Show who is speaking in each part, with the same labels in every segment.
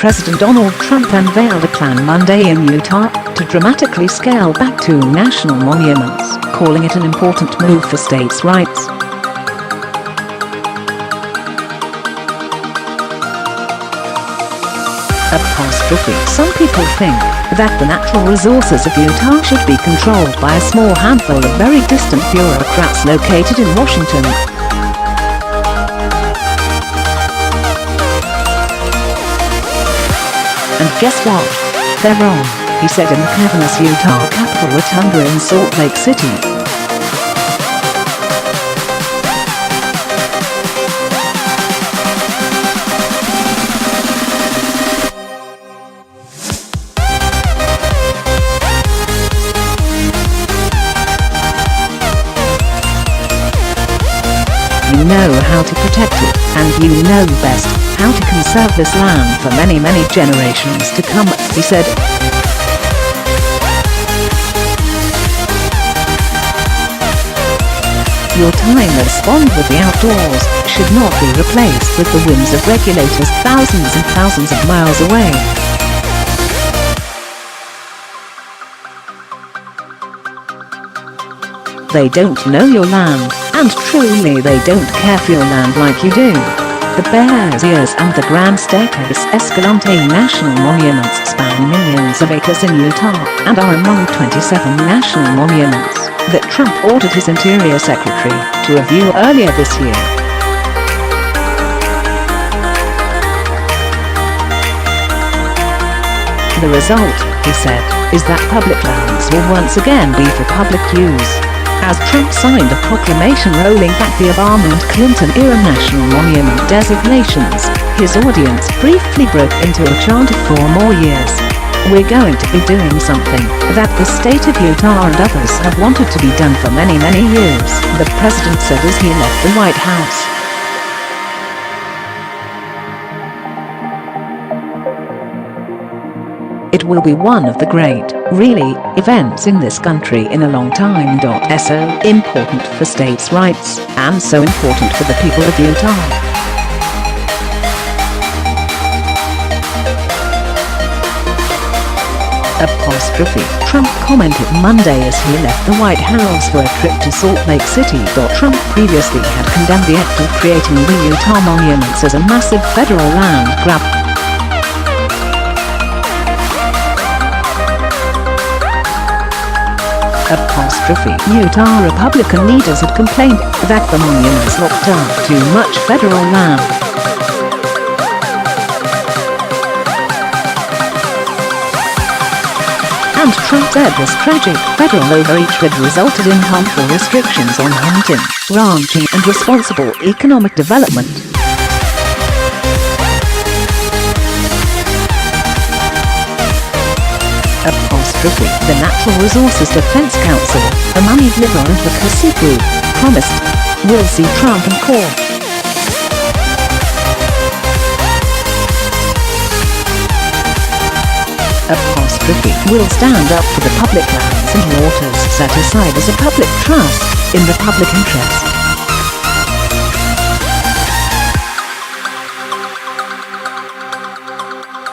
Speaker 1: President Donald Trump unveiled a plan Monday in Utah to dramatically scale back 2 national monuments, calling it an important move for states' rights. Some people think that the natural resources of Utah should be controlled by a small handful of very distant bureaucrats located in Washington. And guess what? They're wrong, he said in the cavernous Utah Capitol Rotunda in Salt Lake City. You know how to protect it, and you know best how to conserve this land for many, many generations to come, he said. Your time spent with the outdoors should not be replaced with the whims of regulators thousands and thousands of miles away. They don't know your land, and truly they don't care for your land like you do. The Bears Ears and the Grand-Staircase Escalante national monuments span millions of acres in Utah and are among 27 national monuments that Trump ordered his Interior Secretary to review earlier this year. The result, he said, is that public lands will once again be for public use. As Trump signed a proclamation rolling back the Obama and Clinton-era national monument designations, his audience briefly broke into a chant of 4 more years. We're going to be doing something that the state of Utah and others have wanted to be done for many, many years, the president said as he left the White House. It will be one of the great, really, events in this country in a long time.So important for states' rights, and so important for the people of Utah. Trump commented Monday as he left the White House for a trip to Salt Lake City. Trump previously had condemned the act of creating the Utah monuments as a massive federal land grab. Utah Republican leaders had complained that the monuments locked up too much federal land. And Trump said this tragic federal overreach had resulted in harmful restrictions on hunting, ranching and responsible economic development. The Natural Resources Defense Council, a moneyed liberal advocacy group, promised, "We'll see Trump in court." Will stand up for the public lands and waters set aside as a public trust, in the public interest.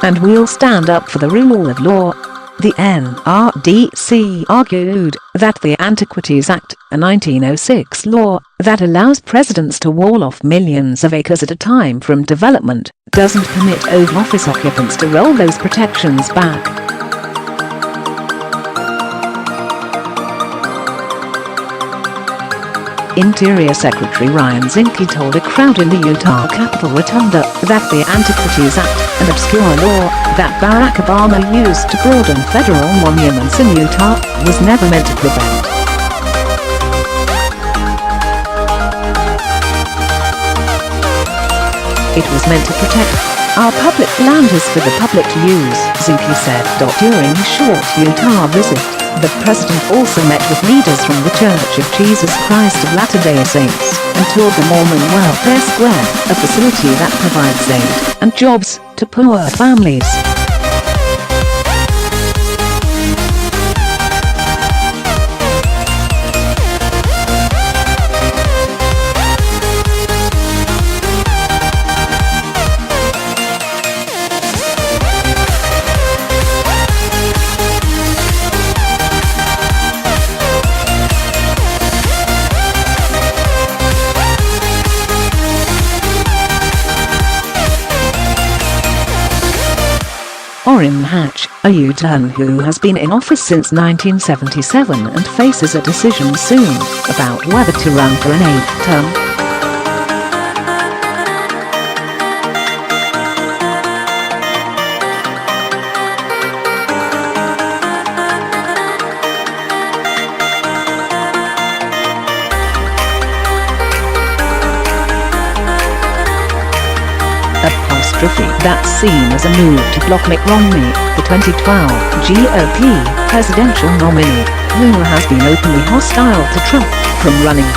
Speaker 1: And we'll stand up for the rule of law. The NRDC argued that the Antiquities Act, a 1906 law that allows presidents to wall off millions of acres at a time from development, doesn't permit Oval Office occupants to roll those protections back. Interior Secretary Ryan Zinke told a crowd in the Utah Capitol Rotunda that the Antiquities Act, an obscure law that Barack Obama used to broaden federal monuments in Utah, was never meant to prevent. It was meant to protect. Our public land is for the public to use, Zinke said. During his short Utah visit, the president also met with leaders from the Church of Jesus Christ of Latter-day Saints and toured the Mormon Welfare Square, a facility that provides aid and jobs to poor families. a U-turn who has been in office since 1977 and faces a decision soon about whether to run for an 8th term. That's seen as a move to block Mitt Romney, the 2012 GOP presidential nominee, who has been openly hostile to Trump, from running.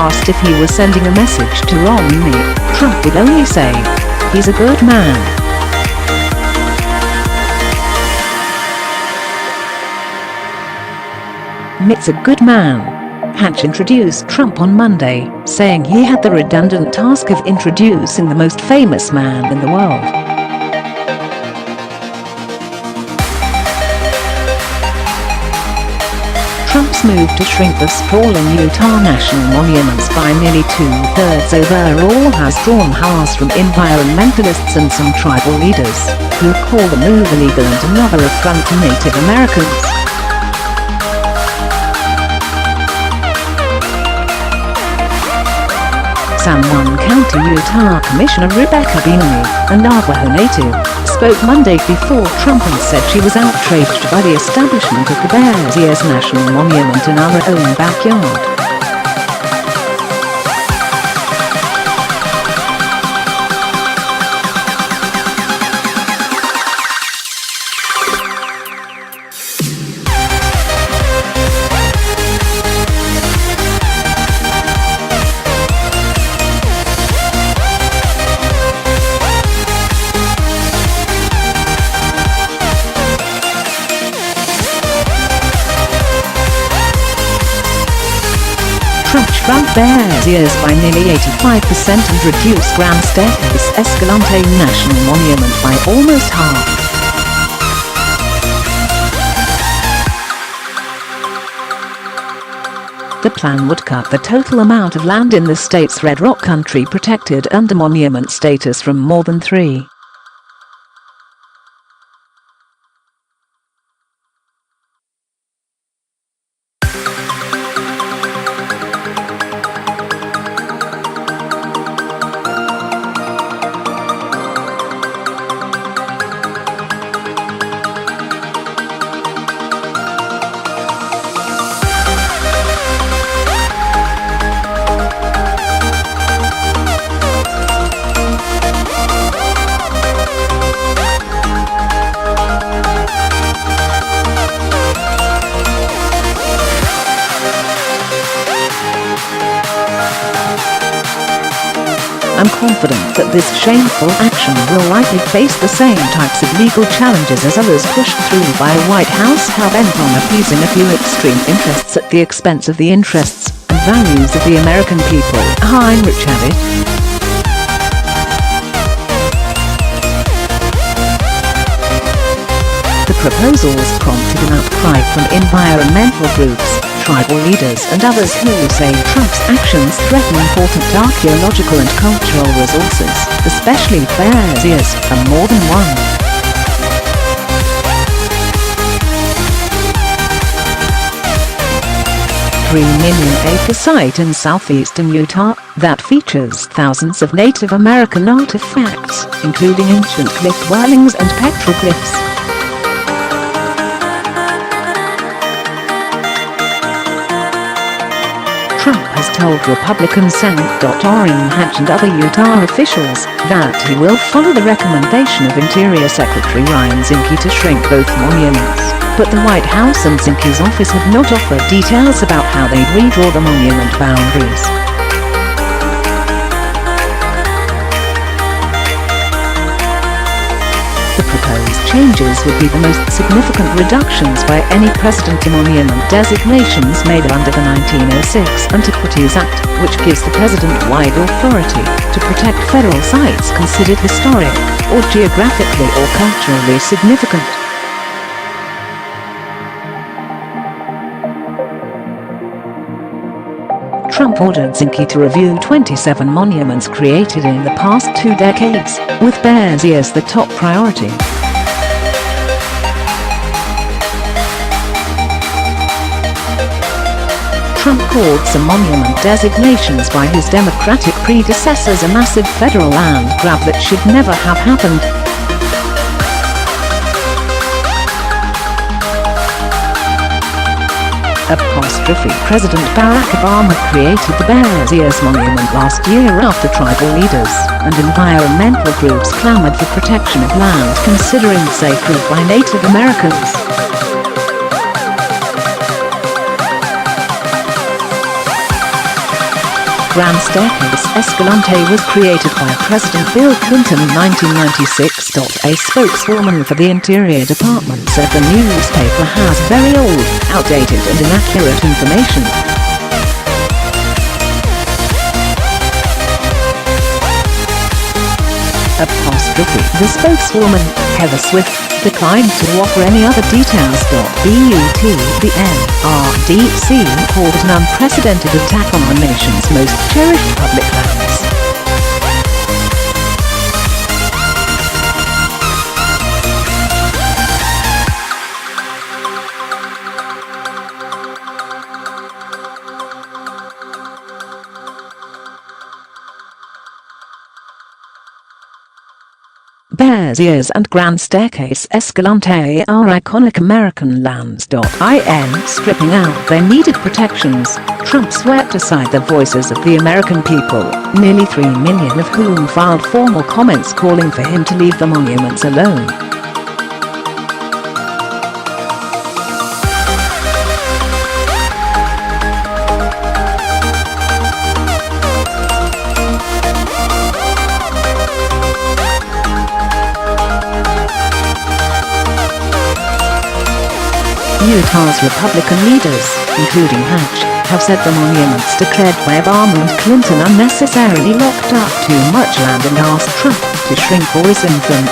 Speaker 1: Asked if he was sending a message to Romney, Trump would only say, "He's a good man." Mitt's a good man. Hatch introduced Trump on Monday, saying he had the redundant task of introducing the most famous man in the world. Trump's move to shrink the sprawling Utah national monuments by nearly 2/3 overall has drawn harangues from environmentalists and some tribal leaders, who call the move illegal and another affront to Native Americans. San Juan County, Utah Commissioner Rebecca Benamy, a Navajo native, spoke Monday before Trump and said she was outraged by the establishment of the Bears National Monument in our own backyard. Trump shrunk Bears' ears by nearly 85% and reduced Grand-Staircase Escalante National Monument by almost half. The plan would cut the total amount of land in the state's Red Rock Country protected under monument status from more than 3. I'm confident that this shameful action will likely face the same types of legal challenges as others pushed through by a White House hell-bent on appeasing a few extreme interests at the expense of the interests and values of the American people, Heinrich added. The proposals prompted an outcry from environmental groups, tribal leaders and others who say Trump's actions threaten important archaeological and cultural resources, especially Bears' ears, and more than one. $3 million acre site in southeastern Utah that features thousands of Native American artifacts, including ancient cliff dwellings and petroglyphs. Trump has told Republican Secretary Hatch and other Utah officials that he will follow the recommendation of Interior Secretary Ryan Zinke to shrink both monuments, but the White House and Zinke's office have not offered details about how they redraw the monument boundaries. The proposed changes would be the most significant reductions by any president to monument designations made under the 1906 Antiquities Act, which gives the president wide authority to protect federal sites considered historic, or geographically or culturally significant. Trump ordered Zinke to review 27 monuments created in the past 2 decades, with bears as the top priority. Trump called some monument designations by his Democratic predecessors a massive federal land grab that should never have happened. President Barack Obama created the Bears Ears Monument last year after tribal leaders and environmental groups clamored for protection of land considered sacred by Native Americans. Grand-Staircase Escalante was created by President Bill Clinton in 1996. A spokeswoman for the Interior Department said the newspaper has very old, outdated and inaccurate information. The spokeswoman, Heather Swift, declined to offer any other details. The NRDC called it an unprecedented attack on our nation's most cherished public lands. Bears Ears and Grand-Staircase Escalante are iconic American lands.In stripping out their needed protections. Trump swept aside the voices of the American people, nearly 3 million of whom filed formal comments calling for him to leave the monuments alone. Utah's Republican leaders, including Hatch, have said the monuments declared by Obama and Clinton unnecessarily locked up too much land and asked Trump to shrink or rescind them.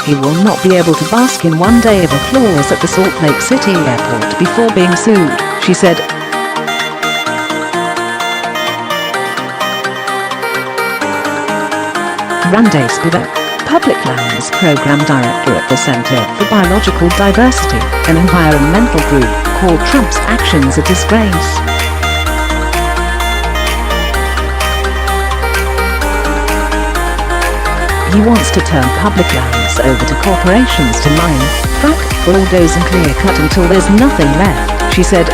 Speaker 1: He will not be able to bask in one day of applause at the Salt Lake City airport before being sued, she said. Randy Spivak, Public Lands Program Director at the Center for Biological Diversity, an environmental group, called Trump's actions a disgrace. He wants to turn public lands over to corporations to mine, frack, bulldoze and clear cut until there's nothing left, she said.